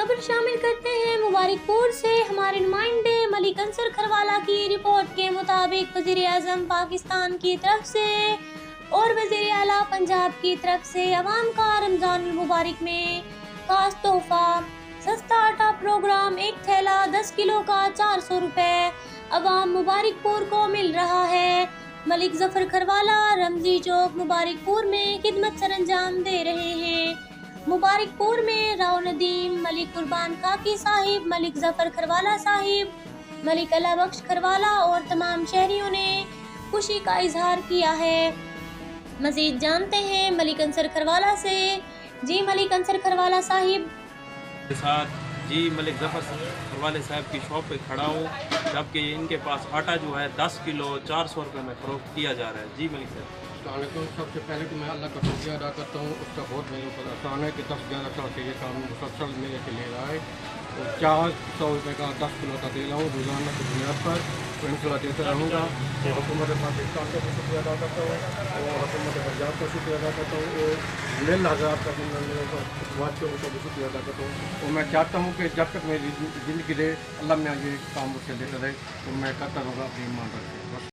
خبر شامل کرتے ہیں مبارکپور سے۔ ہمارے نمائندے ملک انصر کھروالا کی رپورٹ کے مطابق وزیر اعظم پاکستان کی طرف سے اور وزیر اعلیٰ پنجاب کی طرف سے عوام کا رمضان المبارک میں خاص تحفہ سستا آٹا پروگرام، ایک تھیلا 10 کلو کا 400 روپے عوام مبارکپور کو مل رہا ہے۔ ملک ظفر کھروالا رمزی چوک مبارکپور میں خدمت سر انجام دے رہے ہیں۔ مبارکپور میں راؤ ندیم، ملک قربان کاکی صاحب، ملک ظفر کھروالا صاحب، ملک اللہ بخش کھروالا اور تمام شہریوں نے خوشی کا اظہار کیا ہے۔ مزید جانتے ہیں ملک انصر کھروالا سے۔ جی ملک انصر کھروالا صاحب کے ساتھ جی ملک ظفر کھروالے صاحب کی شاپ پہ کھڑا ہوں، جبکہ ان کے پاس آٹا جو ہے 10 کلو 400 روپے میں فروخت کیا جا رہا ہے۔ جی ملک صاحب السلام علیکم۔ سب سے پہلے تو میں اللہ کا شکریہ ادا کرتا ہوں، اس کا بہت میرے اوپر احسان ہے کہ 10-11 سال سے یہ کام مسلسل میرے سے لے رہا ہے اور 400 روپے کا 10 کلو کا دے رہا ہوں روزانہ کی بنیاد پر، تو انشاءاللہ دیتا رہوں گا۔ اور حکومت پاکستان کا بھی شکریہ ادا کرتا ہوں اور حکومت پنجاب کا شکریہ ادا کرتا ہوں اور مل حضرات کا بھی میرے اوپر واچوں کا بھی شکریہ ادا کرتا ہوں۔ اور میں چاہتا ہوں کہ جب تک میری زندگی دے اللہ میں یہ کام مجھ سے دیتا رہے تو میں کرتا رہوں گا اپنی ایمان رکھ کے۔